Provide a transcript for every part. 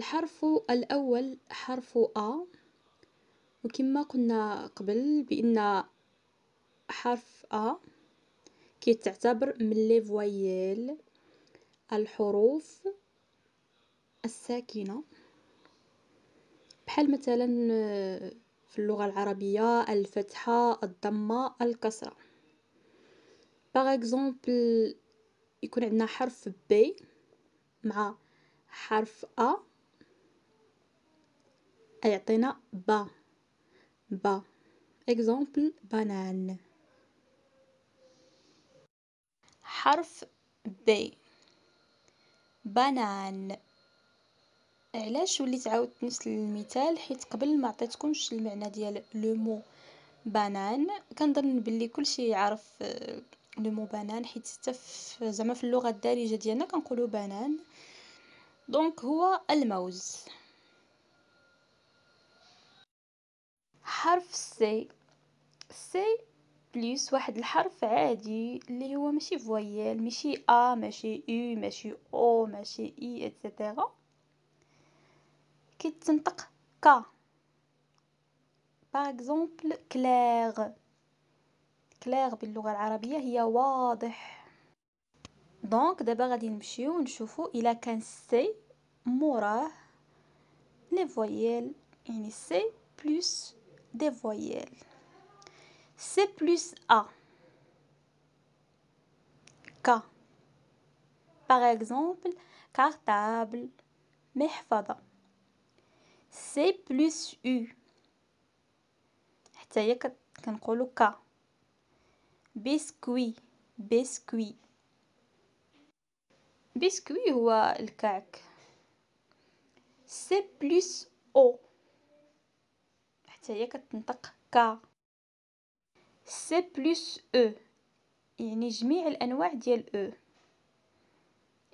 الحرف الأول حرف أ، وكما قلنا قبل بأن حرف أ كيتعتبر من لي فواييل، الحروف الساكنة، بحال مثلا في اللغة العربية الفتحة، الضمة، الكسرة. باغ اكزومبل يكون عندنا حرف ب مع حرف أ يعطينا با. اكزومبل بانان. حرف ب بانان. علاش وليت عاودت نفس المثال؟ حيت قبل ما عطيتكمش المعنى ديال لو مو بانان. كنظن باللي كلشي يعرف لو مو بانان، حيت حتى زعما في اللغه الدارجه ديالنا كنقولوا بانان. دونك هو الموز. حرف سي بليس واحد الحرف عادي اللي هو ماشي فويال، ماشي ا، ماشي او، ماشي او، ماشي اي اتسيتيرا. كيتنطق ك. باغ اكزومبل كلير باللغه العربيه هي واضح. دونك دابا غادي نمشيو نشوفو الا كان سي موراه لي فويال، يعني سي بلس دي فويال. سي بلس ا ك. باغ اكزومبل كارطابل، محفظة. سي بلس او حتى هي كنقولوا ك. بسكوي هو الكعك. سي بلس او حتى هي كتنطق ك. سي بلس او يعني جميع الانواع ديال او،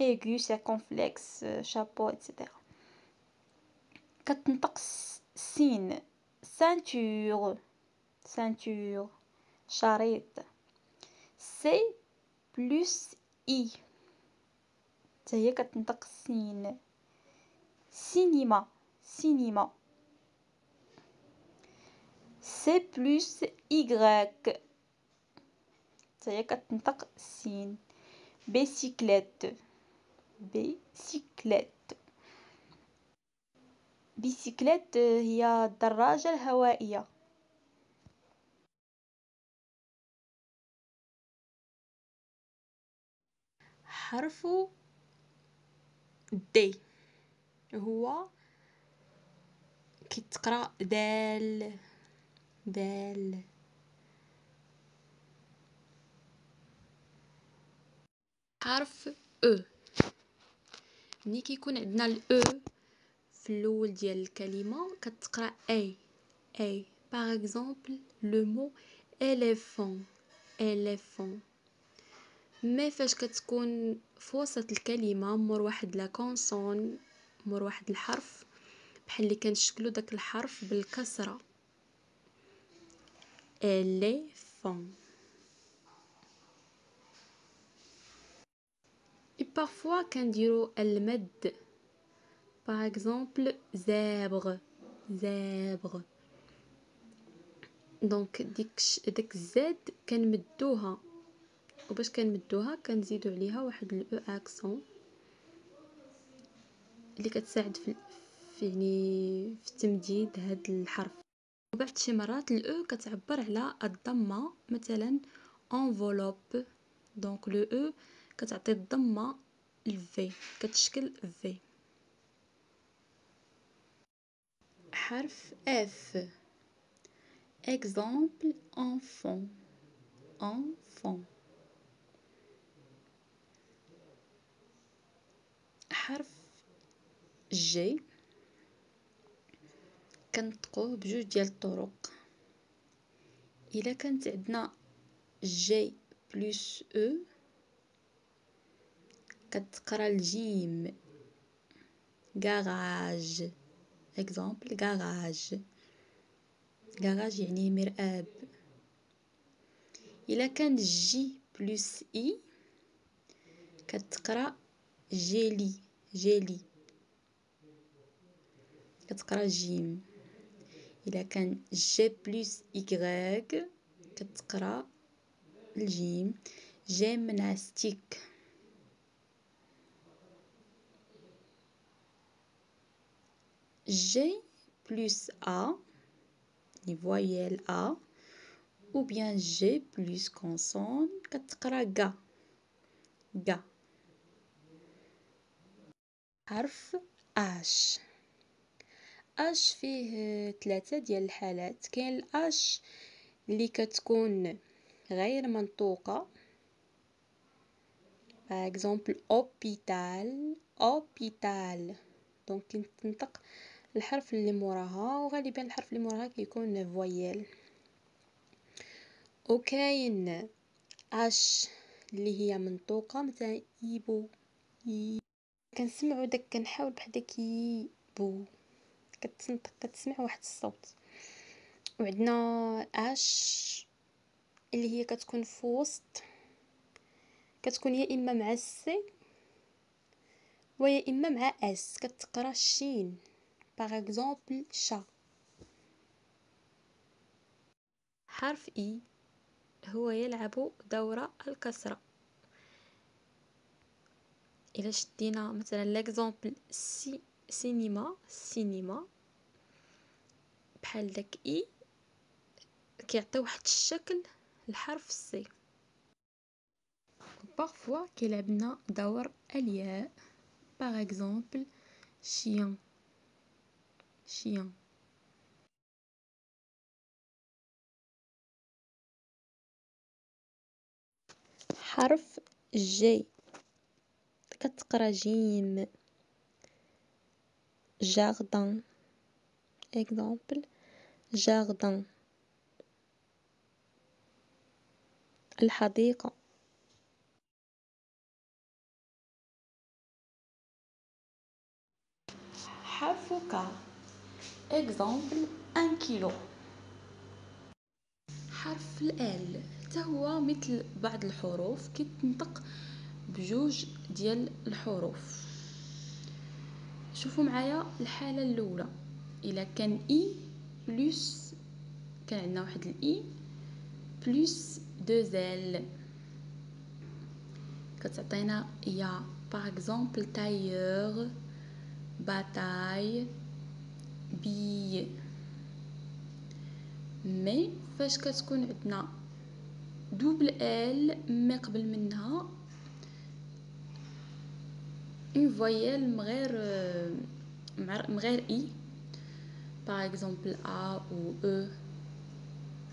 ايغو، سيركونفلكس، شابو اتسيتيرا. كتنطق سين. سانتور شريط. سي بلس اي حتى هي كتنطق سين. سينما. سي بلس ايغريك حتى هي كتنطق سين. بيسيكليت. هي الدراجة الهوائية. حرف دي هو كيتقرا دال. حرف او ملي كيكون عندنا الاو في الاول ديال الكلمه كتقرا اي. باغ اكزومبل لو مو éléphant. مي فاش كتكون في وسط الكلمه مور واحد لا كونسون، مور واحد الحرف بحال اللي كنشكلوا داك الحرف بالكسره، éléphant. et parfois كنديروا المد. باغ اكزومبل زابغ. دونك ديك الزاد كنمدوها، وباش كنمدوها كنزيدوا عليها واحد الاو اكسون اللي كتساعد في يعني في تمديد هاد الحرف. وبعد شي مرات الاو كتعبر على الضمه، مثلا enveloppe. دونك لو او كتعطي الضمه الفي، كتشكل في. حرف اف exemple enfant. حرف جي كنطقوه بجوج ديال الطرق. الا كانت عندنا جي بلس او كتقرا الجيم garage. exemple garage يعني مرآب. الا كان جي بلس اي كتقرا جيلي. كتقرا جيم. إلا كان جي بلس إكغيك كتقرا الجيم. جيمناستيك. G plus A, les voyelles A, ou bien G plus consonne كتقرا غا غا. حرف اش. اش فيه 3 ديال الحالات. كاين الاش اللي كتكون غير منطوقه، par exemple hôpital hôpital، دونك كنطق الحرف اللي موراها، وغالبا الحرف اللي موراها كيكون فويل. وكاين اش اللي هي منطوقه مثلا يبو كنسمعوا داك، كنحاول بحال داك يبو كتنطق، كتسمع واحد الصوت. وعندنا اش اللي هي كتكون في وسط، كتكون يا اما مع السي ويا اما مع اس، كتقرا الشين باغ اكزومبل شا. حرف اي هو يلعب دور الكسره. الا شدينا مثلا ليكزامبل سينما سينما، بحال داك اي كيعطي واحد الشكل الحرف سي. بارفوا كيلعب لنا دور الياء، باغ اكزومبل شيان شيان. حرف جي كتقرا جيم. جاردن اكزومبل جاردن، الحديقة. حرف ك اكزومبل ان كيلو. حرف ال حتى هو مثل بعض الحروف كيتنطق بجوج ديال الحروف. شوفوا معايا الحالة الأولى، إلا كان إي بلس، كان عندنا واحد الإي بلس دو زال كتعطينا يا، باغ اكزومبل تايور باتاي بي. مي فاش كتكون عندنا دوبل ال مي قبل منها اون فويال مغير اي، باغ اكزومبل ا او او،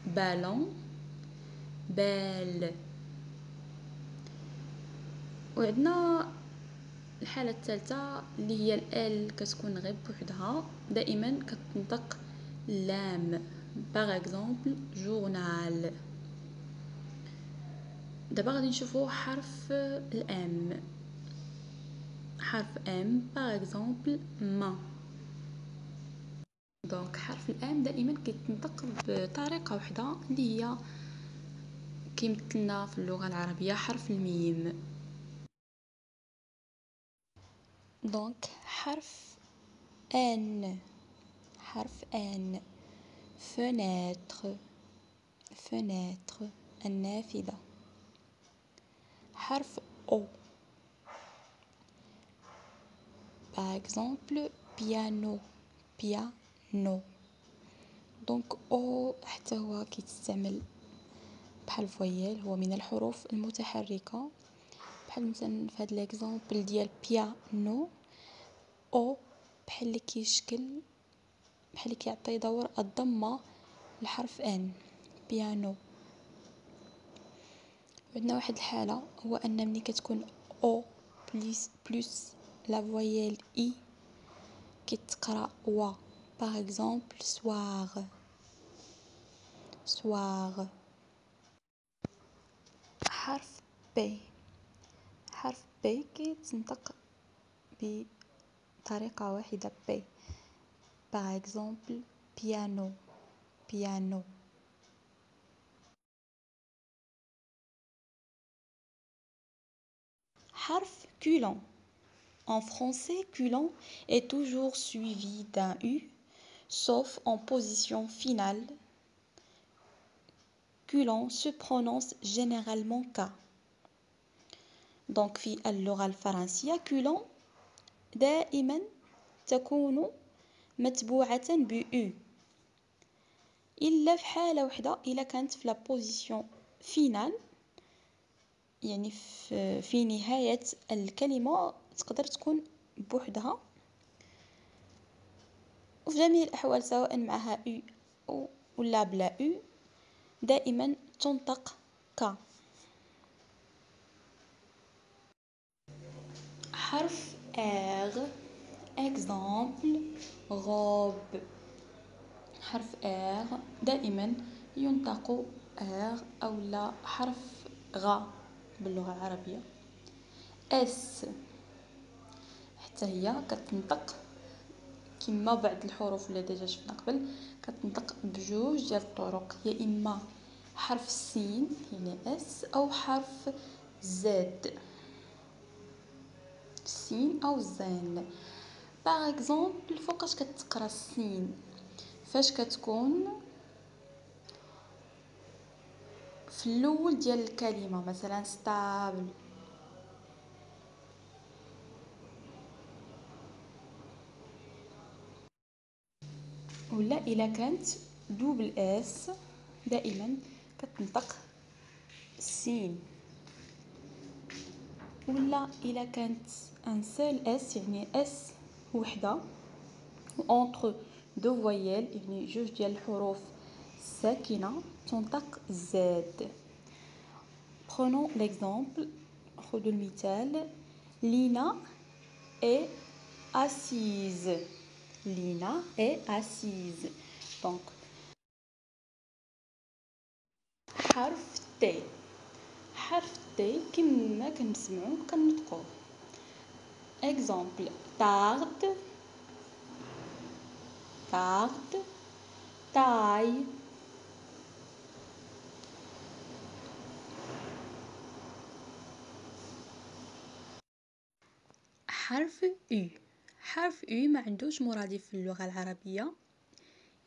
بالون بال. وعندنا الحالة الثالثة اللي هي ال كتكون غير بوحدها، دائما كتنطق لام، باغ اكزومبل جورنال. دابا غادي نشوفوا حرف الام. حرف ام باغ اكزومبل ما. دونك حرف الام دائما كيتنطق بطريقه واحده اللي هي كيمثلنا في اللغه العربيه حرف الميم. دونك حرف ان. حرف ان فناتر فناتر النافذه. حرف او باغ اكزومبل بيانو بيانو. دونك او حتى هو كيتستعمل بحال فويل، هو من الحروف المتحركه، بحال مثلا في هذا ليكزامبل ديال بيانو، او بحال اللي كيشكل، بحال اللي كيعطي دور الضمه لحرف ان بيانو. عندنا واحد الحاله، هو ان ملي كتكون او بلس لا فويل اي كيتقرا وا، باغ اكزومبل سواغ سواغ. حرف بي. حرف بي كيتنطق بطريقه واحده بي، باغ اكزومبل بيانو بيانو. حرف كولون En français, culon est toujours suivi d'un U, sauf en position finale. Culon se prononce généralement K. Donc في اللغة الفرنسية culon دائما تكون متبوعة ب U إلا في حالة وحدة إلا كانت في لا بوزيسيون فينال، يعني في نهاية الكلمة تقدر تكون بوحدها، وفي جميع الأحوال سواء معها أو ولا بلا أو دائما تنطق ك. حرف R exemple robe. حرف R دائما ينطق R أو لا حرف غ باللغة العربية. S حتى هي كتنطق كما بعض الحروف اللي ديجا شفنا قبل، كتنطق بجوج ديال الطرق، يا اما حرف السين يعني اس او حرف زد سين او زين. باغ اكزومبل فوقاش كتقرا السين؟ فاش كتكون في الاول ديال الكلمه، مثلا ستابل، ولا الا كانت دوبل اس دائما كتنطق السين، ولا الا كانت ان سول اس يعني اس وحده اونتر دو فويل يعني جوج ديال الحروف ساكنه تنطق زاد. prenons l'exemple، خذوا المثال، لينا est assise. لينا est assise. donc حرف تي، حرف تي كما كنسمعو كنطقوه. exemple tarde tarde taille. حرف U، حرف U ما عندوش مرادف في اللغة العربية.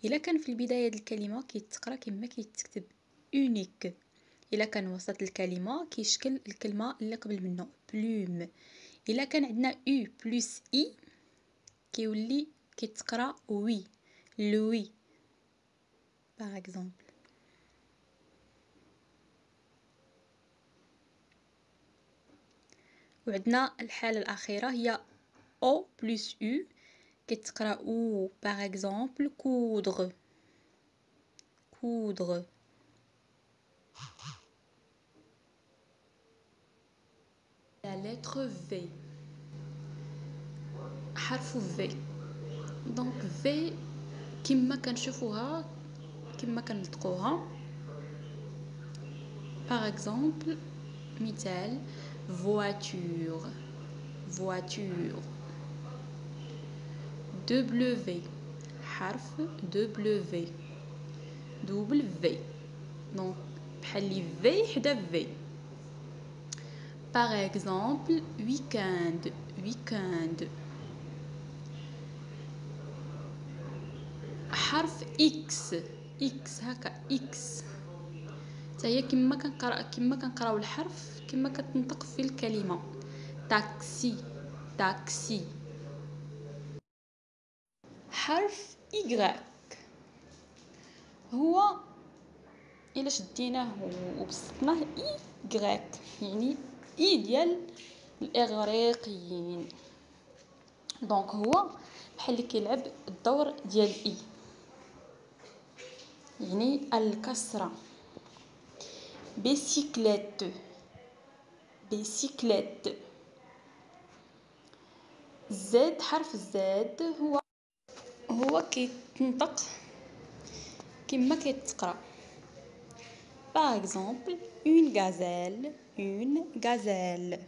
إلا كان في البداية ديال الكلمة كيتقرا كما كيتكتب unique، إلا كان وسط الكلمة كيشكل الكلمة اللي قبل منه plume. إلا كان عندنا U plus I كيولي كيتقرا وي لوي باغ اكزومبل. وعندنا الحالة الأخيرة هي O plus U كيتقرا او باغ اكزومبل coudre coudre. la lettre V، حرف V. دونك V كما كنشوفوها كما كنطقوها. باغ اكزومبل مثال voiture voiture. W حرف W دوبل في، دونك بحال لي في حدا في. باغ اكزومبل weekend weekend. حرف اكس اكس هكا اكس حتى هي كما كنقراو الحرف كما كتنطق في الكلمه تاكسي تاكسي. حرف إغراك هو إلا شديناه وبسطناه إغراك يعني إي ديال الإغريقيين، دونك هو بحال اللي كيلعب الدور ديال إي يعني الكسرة. بيسيكليت بيسيكليت. زد حرف الزاد هو كيتنطق كما كيتقرا. باغ اكزومبل une gazelle une gazelle.